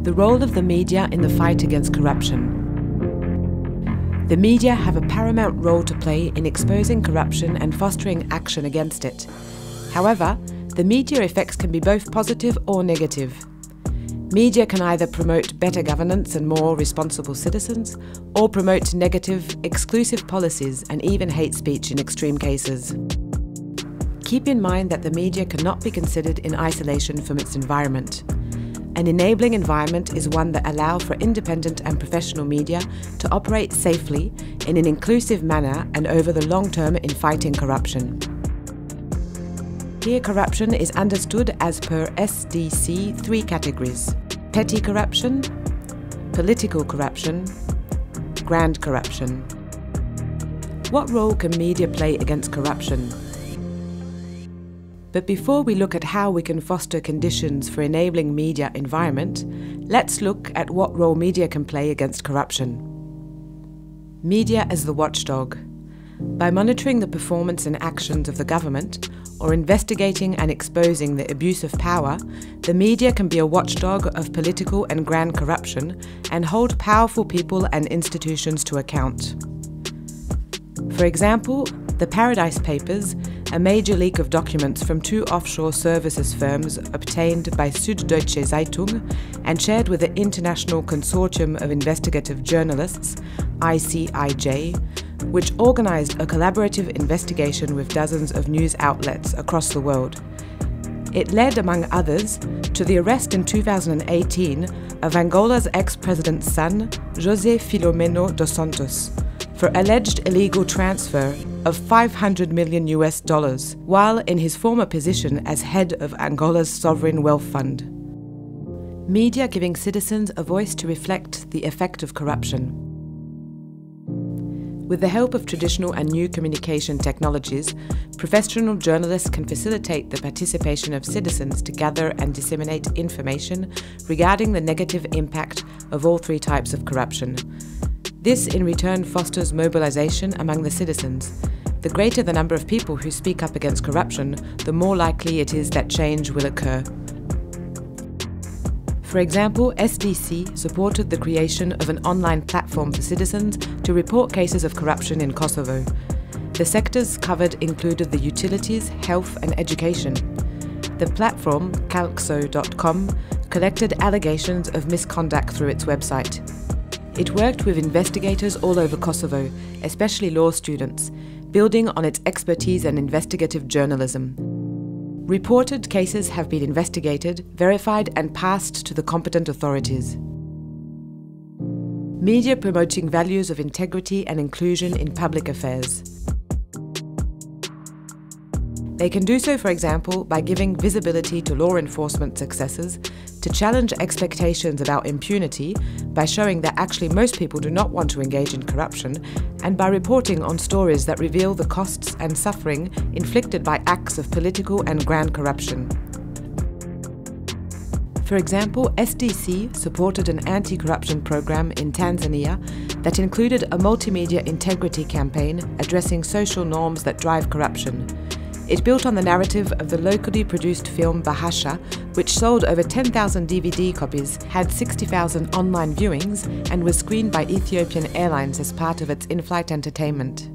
The role of the media in the fight against corruption. The media have a paramount role to play in exposing corruption and fostering action against it. However, the media effects can be both positive or negative. Media can either promote better governance and more responsible citizens, or promote negative, exclusive policies and even hate speech in extreme cases. Keep in mind that the media cannot be considered in isolation from its environment. An enabling environment is one that allows for independent and professional media to operate safely, in an inclusive manner and over the long term in fighting corruption. Here, corruption is understood as per SDC 3 categories: petty corruption, political corruption, grand corruption. What role can media play against corruption? But before we look at how we can foster conditions for enabling media environment, let's look at what role media can play against corruption. Media as the watchdog. By monitoring the performance and actions of the government, or investigating and exposing the abuse of power, the media can be a watchdog of political and grand corruption and hold powerful people and institutions to account. For example, the Paradise Papers, a major leak of documents from 2 offshore services firms obtained by Süddeutsche Zeitung and shared with the International Consortium of Investigative Journalists, ICIJ, which organized a collaborative investigation with dozens of news outlets across the world. It led, among others, to the arrest in 2018 of Angola's ex-president's son, José Filomeno dos Santos, for alleged illegal transfer of $500 million while in his former position as head of Angola's sovereign wealth fund. Media giving citizens a voice to reflect the effect of corruption. With the help of traditional and new communication technologies, professional journalists can facilitate the participation of citizens to gather and disseminate information regarding the negative impact of all 3 types of corruption. This in return fosters mobilization among the citizens. The greater the number of people who speak up against corruption, the more likely it is that change will occur. For example, SDC supported the creation of an online platform for citizens to report cases of corruption in Kosovo. The sectors covered included the utilities, health and education. The platform, calxo.com, collected allegations of misconduct through its website. It worked with investigators all over Kosovo, especially law students, building on its expertise in investigative journalism. Reported cases have been investigated, verified and passed to the competent authorities. Media promoting values of integrity and inclusion in public affairs. They can do so, for example, by giving visibility to law enforcement successes, to challenge expectations about impunity by showing that actually most people do not want to engage in corruption, and by reporting on stories that reveal the costs and suffering inflicted by acts of political and grand corruption. For example, SDC supported an anti-corruption program in Tanzania that included a multimedia integrity campaign addressing social norms that drive corruption. It built on the narrative of the locally produced film Bahasha, which sold over 10,000 DVD copies, had 60,000 online viewings, and was screened by Ethiopian Airlines as part of its in-flight entertainment.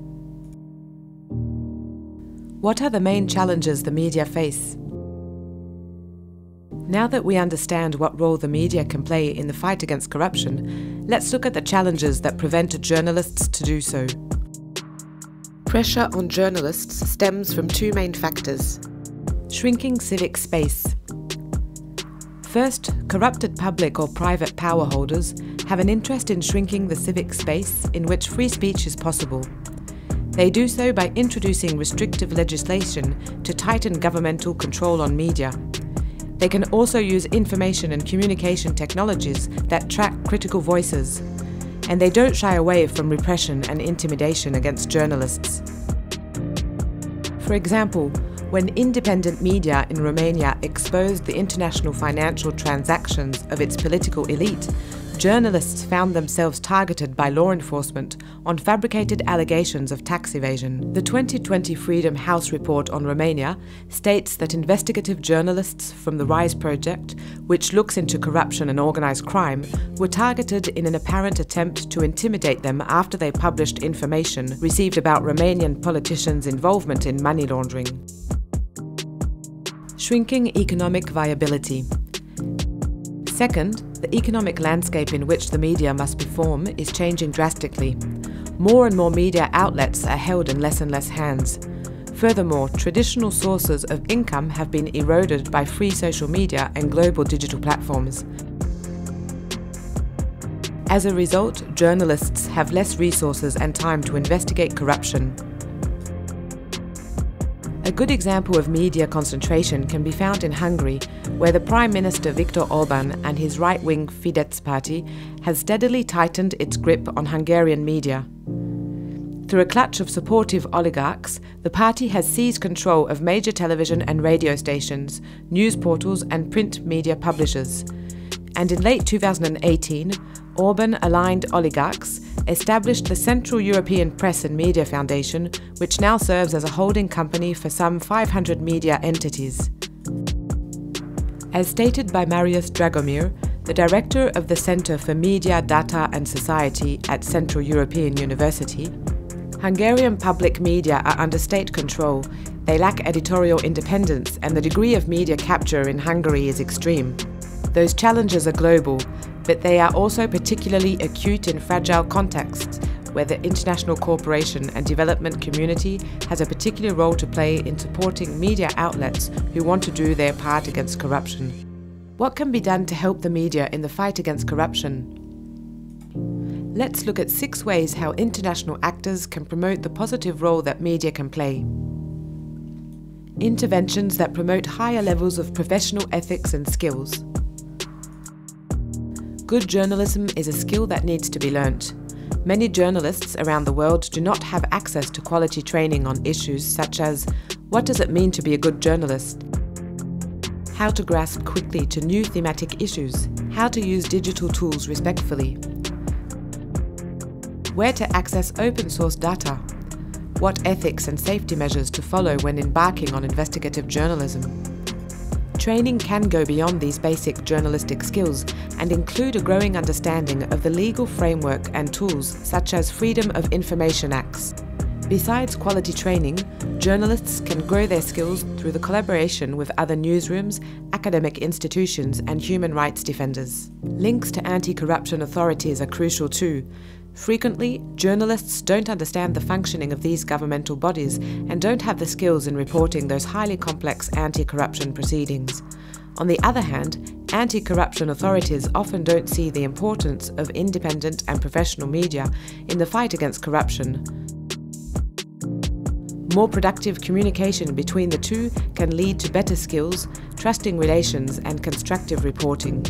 What are the main challenges the media face? Now that we understand what role the media can play in the fight against corruption, let's look at the challenges that prevent journalists to do so. Pressure on journalists stems from 2 main factors. Shrinking civic space. First, corrupted public or private power holders have an interest in shrinking the civic space in which free speech is possible. They do so by introducing restrictive legislation to tighten governmental control on media. They can also use information and communication technologies that track critical voices. And they don't shy away from repression and intimidation against journalists. For example, when independent media in Romania exposed the international financial transactions of its political elite, journalists found themselves targeted by law enforcement on fabricated allegations of tax evasion. The 2020 Freedom House report on Romania states that investigative journalists from the RISE project, which looks into corruption and organised crime, were targeted in an apparent attempt to intimidate them after they published information received about Romanian politicians' involvement in money laundering. Shrinking economic viability. Second, the economic landscape in which the media must perform is changing drastically. More and more media outlets are held in less and less hands. Furthermore, traditional sources of income have been eroded by free social media and global digital platforms. As a result, journalists have less resources and time to investigate corruption. A good example of media concentration can be found in Hungary, where the Prime Minister Viktor Orbán and his right-wing Fidesz party has steadily tightened its grip on Hungarian media. Through a clutch of supportive oligarchs, the party has seized control of major television and radio stations, news portals and print media publishers. And in late 2018, Orbán-aligned oligarchs established the Central European Press and Media Foundation, which now serves as a holding company for some 500 media entities. As stated by Marius Dragomir, the director of the Centre for Media, Data and Society at Central European University, Hungarian public media are under state control, they lack editorial independence, and the degree of media capture in Hungary is extreme. Those challenges are global, but they are also particularly acute in fragile contexts where the international cooperation and development community has a particular role to play in supporting media outlets who want to do their part against corruption. What can be done to help the media in the fight against corruption? Let's look at 6 ways how international actors can promote the positive role that media can play. Interventions that promote higher levels of professional ethics and skills. Good journalism is a skill that needs to be learnt. Many journalists around the world do not have access to quality training on issues such as what does it mean to be a good journalist? How to grasp quickly to new thematic issues? How to use digital tools respectfully? Where to access open source data? What ethics and safety measures to follow when embarking on investigative journalism? Training can go beyond these basic journalistic skills and include a growing understanding of the legal framework and tools such as Freedom of Information Acts. Besides quality training, journalists can grow their skills through the collaboration with other newsrooms, academic institutions and human rights defenders. Links to anti-corruption authorities are crucial too. Frequently, journalists don't understand the functioning of these governmental bodies and don't have the skills in reporting those highly complex anti-corruption proceedings. On the other hand, anti-corruption authorities often don't see the importance of independent and professional media in the fight against corruption. More productive communication between the two can lead to better skills, trusting relations and constructive reporting.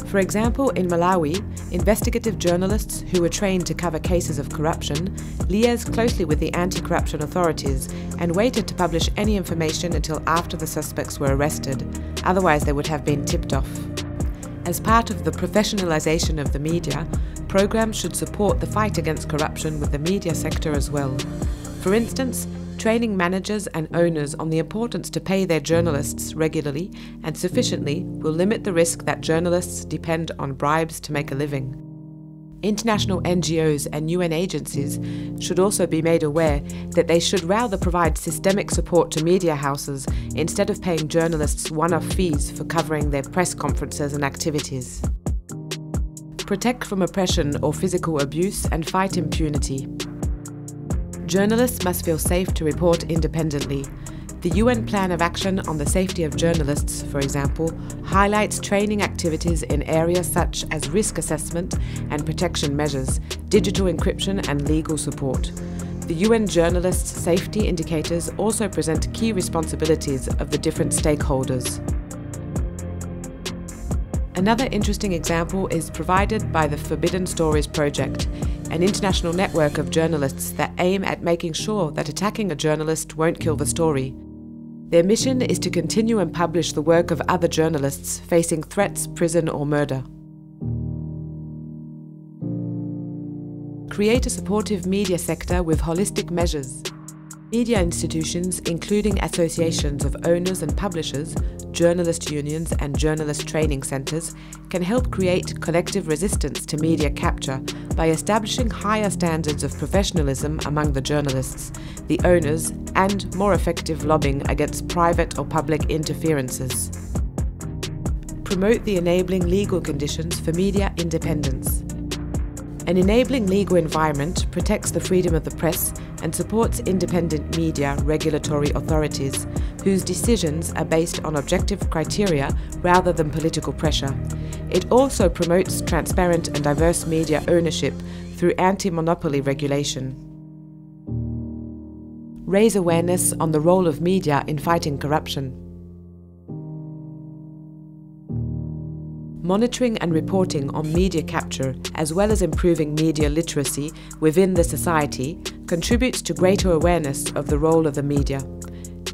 For example, in Malawi, investigative journalists who were trained to cover cases of corruption liaised closely with the anti-corruption authorities and waited to publish any information until after the suspects were arrested, otherwise they would have been tipped off. As part of the professionalization of the media, programs should support the fight against corruption with the media sector as well. For instance, training managers and owners on the importance to pay their journalists regularly and sufficiently will limit the risk that journalists depend on bribes to make a living. International NGOs and UN agencies should also be made aware that they should rather provide systemic support to media houses instead of paying journalists one-off fees for covering their press conferences and activities. Protect from oppression or physical abuse and fight impunity. Journalists must feel safe to report independently. The UN Plan of Action on the Safety of Journalists, for example, highlights training activities in areas such as risk assessment and protection measures, digital encryption and legal support. The UN Journalists' Safety Indicators also present key responsibilities of the different stakeholders. Another interesting example is provided by the Forbidden Stories Project, an international network of journalists that aim at making sure that attacking a journalist won't kill the story. Their mission is to continue and publish the work of other journalists facing threats, prison or murder. Create a supportive media sector with holistic measures. Media institutions, including associations of owners and publishers, journalist unions and journalist training centres, can help create collective resistance to media capture by establishing higher standards of professionalism among the journalists, the owners, and more effective lobbying against private or public interferences. Promote the enabling legal conditions for media independence. An enabling legal environment protects the freedom of the press and supports independent media regulatory authorities whose decisions are based on objective criteria rather than political pressure. It also promotes transparent and diverse media ownership through anti-monopoly regulation. Raise awareness on the role of media in fighting corruption. Monitoring and reporting on media capture, as well as improving media literacy within the society, contributes to greater awareness of the role of the media.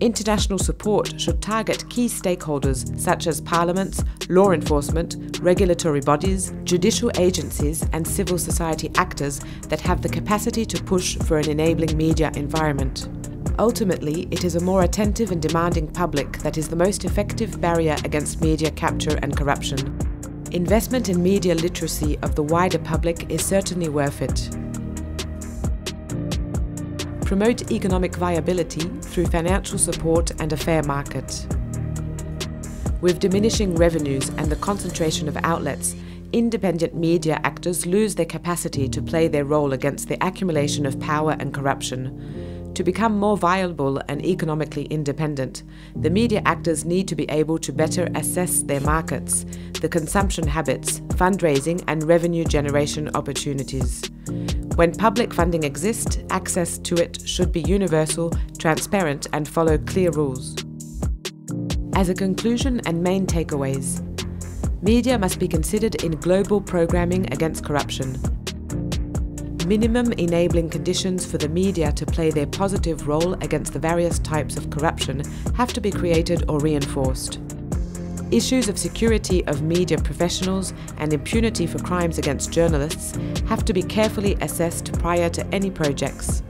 International support should target key stakeholders such as parliaments, law enforcement, regulatory bodies, judicial agencies, and civil society actors that have the capacity to push for an enabling media environment. Ultimately, it is a more attentive and demanding public that is the most effective barrier against media capture and corruption. Investment in media literacy of the wider public is certainly worth it. Promote economic viability through financial support and a fair market. With diminishing revenues and the concentration of outlets, independent media actors lose their capacity to play their role against the accumulation of power and corruption. To become more viable and economically independent, the media actors need to be able to better assess their markets, the consumption habits, fundraising and revenue generation opportunities. When public funding exists, access to it should be universal, transparent and follow clear rules. As a conclusion and main takeaways, media must be considered in global programming against corruption. Minimum enabling conditions for the media to play their positive role against the various types of corruption have to be created or reinforced. Issues of security of media professionals and impunity for crimes against journalists have to be carefully assessed prior to any projects.